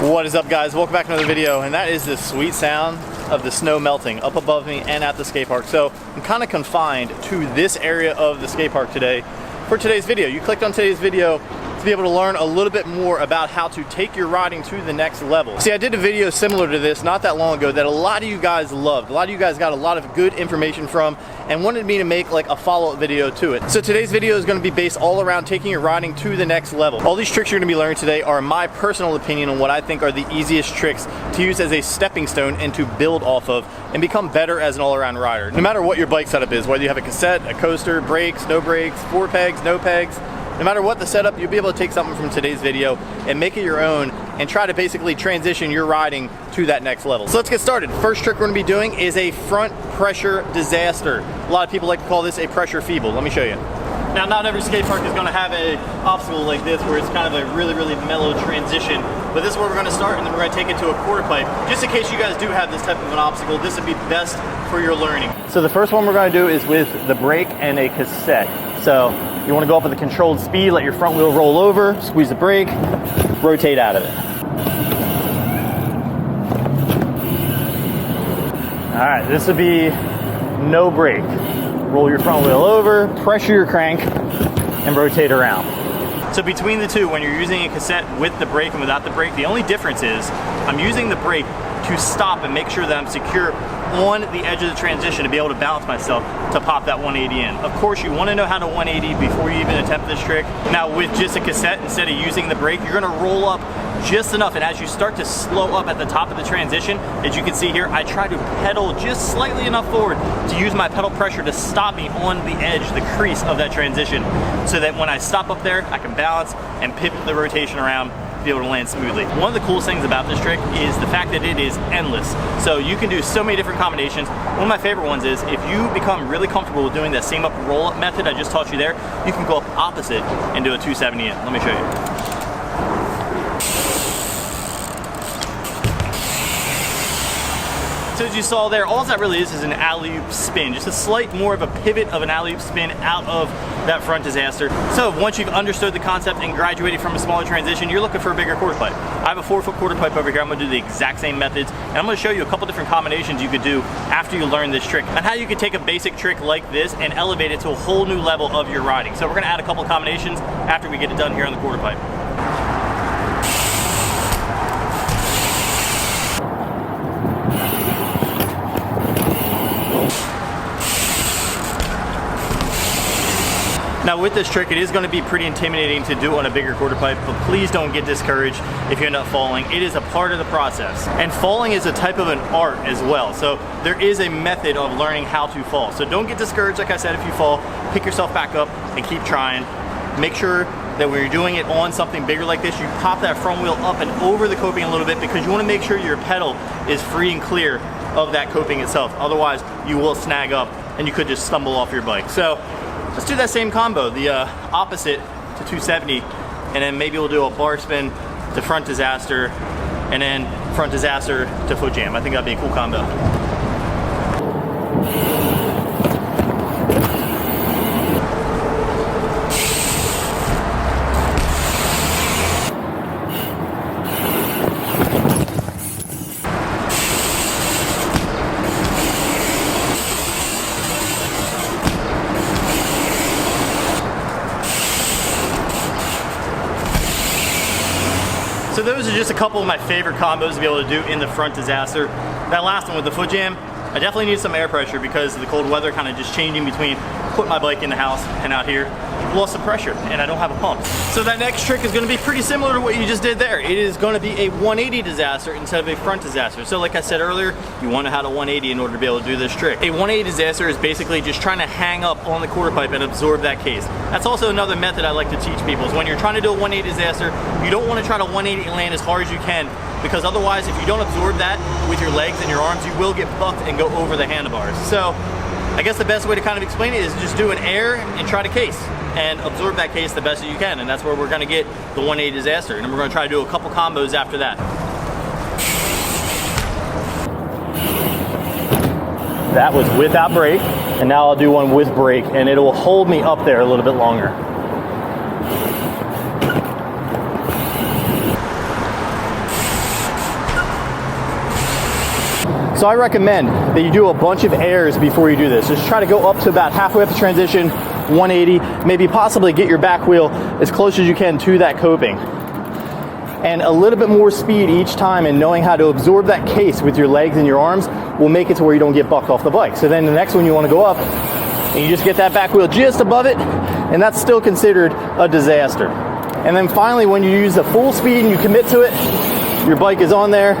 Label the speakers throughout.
Speaker 1: What is up, guys? Welcome back to another video, and that is the sweet sound of the snow melting up above me and at the skate park. So I'm kind of confined to this area of the skate park today for today's video. You clicked on today's video to be able to learn a little bit more about how to take your riding to the next level. See, I did a video similar to this not that long ago that a lot of you guys loved. A lot of you guys got a lot of good information from and wanted me to make like a follow-up video to it. So today's video is going to be based all around taking your riding to the next level. All these tricks you're going to be learning today are my personal opinion on what I think are the easiest tricks to use as a stepping stone and to build off of and become better as an all-around rider. No matter what your bike setup is, whether you have a cassette, a coaster, brakes, no brakes, 4 pegs, no pegs, no matter what the setup, you'll be able to take something from today's video and make it your own and try to basically transition your riding to that next level. So let's get started. First trick we're going to be doing is a front pressure disaster. A lot of people like to call this a pressure feeble. Let me show you. Now, not every skate park is going to have an obstacle like this where it's kind of a really mellow transition, but this is where we're going to start, and then we're going to take it to a quarter pipe. Just in case you guys do have this type of an obstacle, this would be best for your learning. So the first one we're going to do is with the brake and a cassette. So you want to go up with a controlled speed, let your front wheel roll over, squeeze the brake, rotate out of it. All right, this would be no brake. Roll your front wheel over, pressure your crank, and rotate around. So between the two, when you're using a cassette with the brake and without the brake, the only difference is I'm using the brake to stop and make sure that I'm secure on the edge of the transition to be able to balance myself to pop that 180 in. Of course, you want to know how to 180 before you even attempt this trick. Now, with just a cassette, instead of using the brake, you're going to roll up just enough, and as you start to slow up at the top of the transition, as you can see here, I try to pedal just slightly enough forward to use my pedal pressure to stop me on the edge, the crease of that transition, so that when I stop up there, I can balance and pivot the rotation around, be able to land smoothly. One of the coolest things about this trick is the fact that it is endless. So you can do so many different combinations. One of my favorite ones is if you become really comfortable with doing that same up roll-up method I just taught you there, you can go up opposite and do a 270 in. Let me show you. So as you saw there, all that really is an alley-oop spin, just a slight more of a pivot of an alley-oop spin out of that front disaster. So once you've understood the concept and graduated from a smaller transition, you're looking for a bigger quarter pipe. I have a 4-foot quarter pipe over here. I'm gonna do the exact same methods, and I'm gonna show you a couple different combinations you could do after you learn this trick, and how you could take a basic trick like this and elevate it to a whole new level of your riding. So we're gonna add a couple combinations after we get it done here on the quarter pipe. Now with this trick, it is going to be pretty intimidating to do on a bigger quarter pipe, but please don't get discouraged if you end up falling. It is a part of the process. And falling is a type of an art as well. So there is a method of learning how to fall. So don't get discouraged, like I said, if you fall, pick yourself back up and keep trying. Make sure that when you're doing it on something bigger like this, you pop that front wheel up and over the coping a little bit, because you want to make sure your pedal is free and clear of that coping itself. Otherwise, you will snag up and you could just stumble off your bike. So let's do that same combo, the opposite to 270, and then maybe we'll do a bar spin to front disaster, and then front disaster to foot jam. I think that'd be a cool combo. So those are just a couple of my favorite combos to be able to do in the front disaster. That last one with the foot jam, I definitely need some air pressure because of the cold weather kind of just changing between putting my bike in the house and out here. Lost some pressure and I don't have a pump. So that next trick is going to be pretty similar to what you just did there. It is going to be a 180 disaster instead of a front disaster. So like I said earlier, you want to know how to 180 in order to be able to do this trick. A 180 disaster is basically just trying to hang up on the quarter pipe and absorb that case. That's also another method I like to teach people, is when you're trying to do a 180 disaster, you don't want to try to 180 and land as hard as you can, because otherwise if you don't absorb that with your legs and your arms, you will get bucked and go over the handlebars. So I guess the best way to kind of explain it is just do an air and try to case and absorb that case the best that you can, and that's where we're going to get the 180 disaster, and then we're going to try to do a couple combos after that. That was without brake, and now I'll do one with brake, and it will hold me up there a little bit longer. So I recommend that you do a bunch of airs before you do this. Just try to go up to about halfway up the transition, 180, maybe possibly get your back wheel as close as you can to that coping. And a little bit more speed each time, and knowing how to absorb that case with your legs and your arms will make it to where you don't get bucked off the bike. So then the next one you want to go up, and you just get that back wheel just above it, and that's still considered a disaster. And then finally, when you use the full speed and you commit to it, your bike is on there,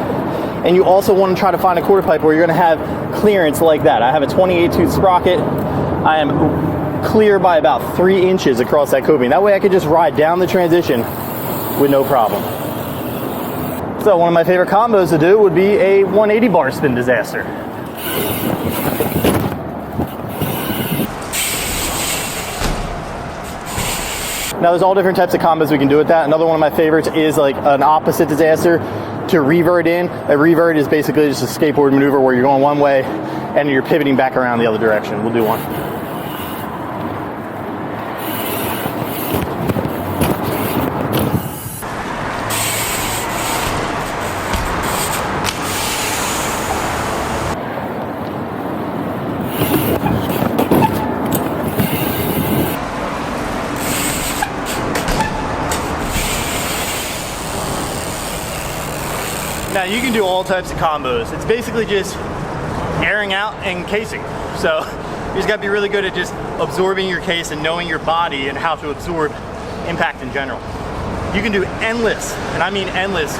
Speaker 1: and you also want to try to find a quarter pipe where you're going to have clearance like that. I have a 28 tooth sprocket. I am clear by about 3 inches across that coping. That way I could just ride down the transition with no problem. So one of my favorite combos to do would be a 180 bar spin disaster. Now there's all different types of combos we can do with that. Another one of my favorites is like an opposite disaster to revert in. A revert is basically just a skateboard maneuver where you're going one way and you're pivoting back around the other direction. We'll do one. Now you can do all types of combos. It's basically just airing out and casing. So you just gotta be really good at just absorbing your case and knowing your body and how to absorb impact in general. You can do endless, and I mean endless,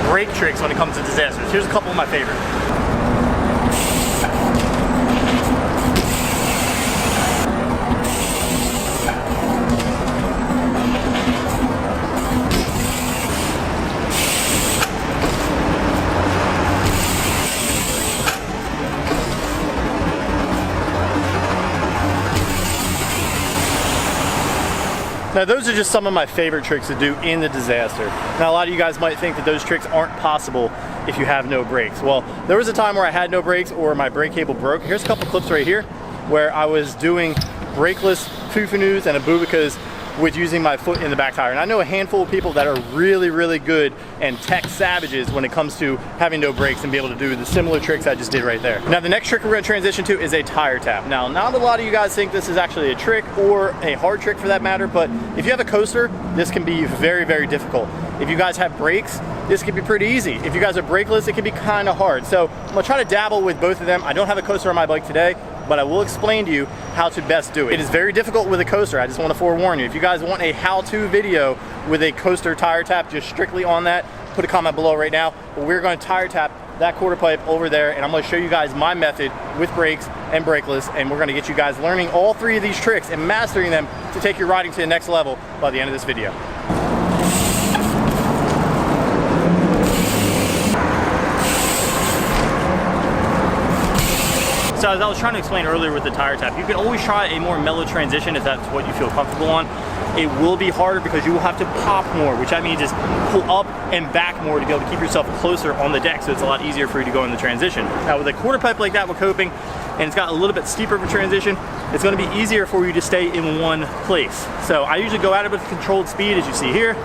Speaker 1: brake tricks when it comes to disasters. Here's a couple of my favorite. Now those are just some of my favorite tricks to do in the disaster. Now a lot of you guys might think that those tricks aren't possible if you have no brakes. Well, there was a time where I had no brakes or my brake cable broke. Here's a couple clips right here where I was doing brakeless foo-foo-noos and abubikas with using my foot in the back tire. And I know a handful of people that are really, really good and tech savages when it comes to having no brakes and be able to do the similar tricks I just did right there. Now the next trick we're gonna transition to is a tire tap. Now, not a lot of you guys think this is actually a trick or a hard trick for that matter, but if you have a coaster, this can be very, very difficult. If you guys have brakes, this can be pretty easy. If you guys are brakeless, it can be kind of hard. So I'm gonna try to dabble with both of them. I don't have a coaster on my bike today, but I will explain to you how to best do it. It is very difficult with a coaster. I just want to forewarn you. If you guys want a how-to video with a coaster tire tap, just strictly on that, put a comment below right now. But we're going to tire tap that quarter pipe over there, and I'm going to show you guys my method with brakes and brakeless, and we're going to get you guys learning all 3 of these tricks and mastering them to take your riding to the next level by the end of this video. So as I was trying to explain earlier with the tire tap, you can always try a more mellow transition if that's what you feel comfortable on. It will be harder because you will have to pop more, which I mean just pull up and back more to be able to keep yourself closer on the deck, so it's a lot easier for you to go in the transition. Now with a quarter pipe like that with coping, and it's got a little bit steeper of a transition, it's going to be easier for you to stay in one place. So I usually go at it with controlled speed, as you see here.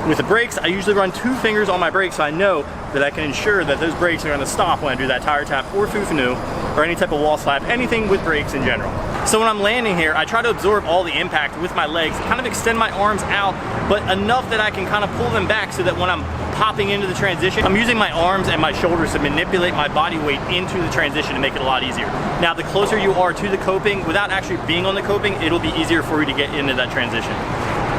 Speaker 1: With the brakes, I usually run 2 fingers on my brakes, so I know that I can ensure that those brakes are going to stop when I do that tire tap or foo-foo-noo or any type of wall slap, anything with brakes in general. So when I'm landing here, I try to absorb all the impact with my legs, kind of extend my arms out, but enough that I can kind of pull them back so that when I'm popping into the transition, I'm using my arms and my shoulders to manipulate my body weight into the transition to make it a lot easier. Now, the closer you are to the coping, without actually being on the coping, it'll be easier for you to get into that transition.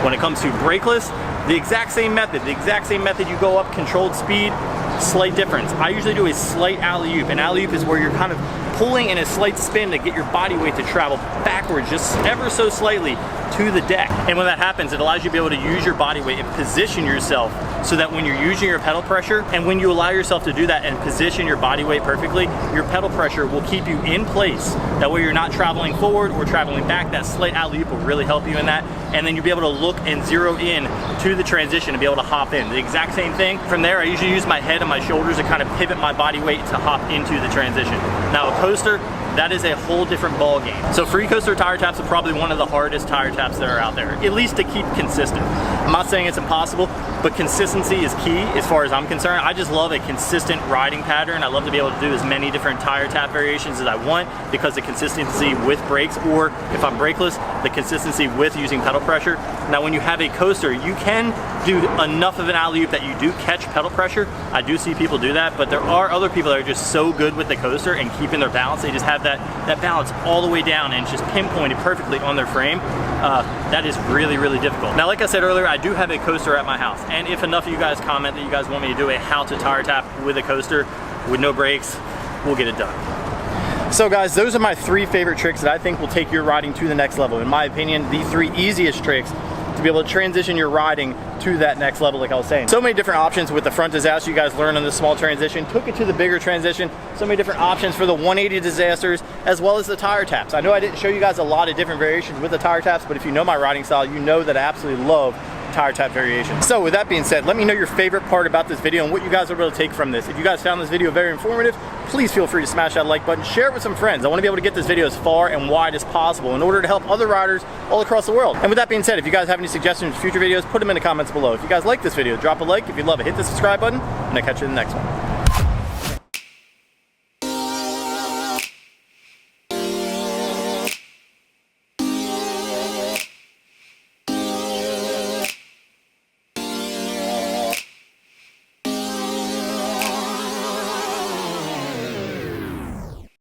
Speaker 1: When it comes to brakeless, the exact same method you go up, controlled speed, slight difference. I usually do a slight alley-oop. An alley-oop is where you're kind of pulling in a slight spin to get your body weight to travel backwards just ever so slightly to the deck. And when that happens, it allows you to be able to use your body weight and position yourself so that when you're using your pedal pressure, and when you allow yourself to do that and position your body weight perfectly, your pedal pressure will keep you in place. That way you're not traveling forward or traveling back. That slight alley-oop will really help you in that. And then you'll be able to look and zero in to the transition and be able to hop in. The exact same thing. From there, I usually use my head and my shoulders to kind of pivot my body weight to hop into the transition. Now a coaster, that is a whole different ball game. So free coaster tire taps are probably one of the hardest tire taps that are out there, at least to keep consistent. I'm not saying it's impossible, but consistency is key as far as I'm concerned. I just love a consistent riding pattern. I love to be able to do as many different tire tap variations as I want because the consistency with brakes, or if I'm brakeless, the consistency with using pedal pressure. Now when you have a coaster, you can do enough of an alley-oop that you do catch pedal pressure. I do see people do that, but there are other people that are just so good with the coaster and keeping their balance. They just have that balance all the way down and just pinpointed perfectly on their frame. That is really, really difficult. Now, like I said earlier, I do have a coaster at my house, and if enough of you guys comment that you guys want me to do a how to tire tap with a coaster with no brakes, we'll get it done. So guys, those are my 3 favorite tricks that I think will take your riding to the next level. In my opinion, the 3 easiest tricks to be able to transition your riding to that next level, like I was saying. So many different options with the front disaster you guys learned on this small transition, took it to the bigger transition, so many different options for the 180 disasters, as well as the tire taps. I know I didn't show you guys a lot of different variations with the tire taps, but if you know my riding style, you know that I absolutely love tire tap variations. So with that being said, let me know your favorite part about this video and what you guys are able to take from this. If you guys found this video very informative, please feel free to smash that like button, share it with some friends. I want to be able to get this video as far and wide as possible in order to help other riders all across the world. And with that being said, if you guys have any suggestions for future videos, put them in the comments below. If you guys like this video, drop a like. If you love it, hit the subscribe button, and I'll catch you in the next one.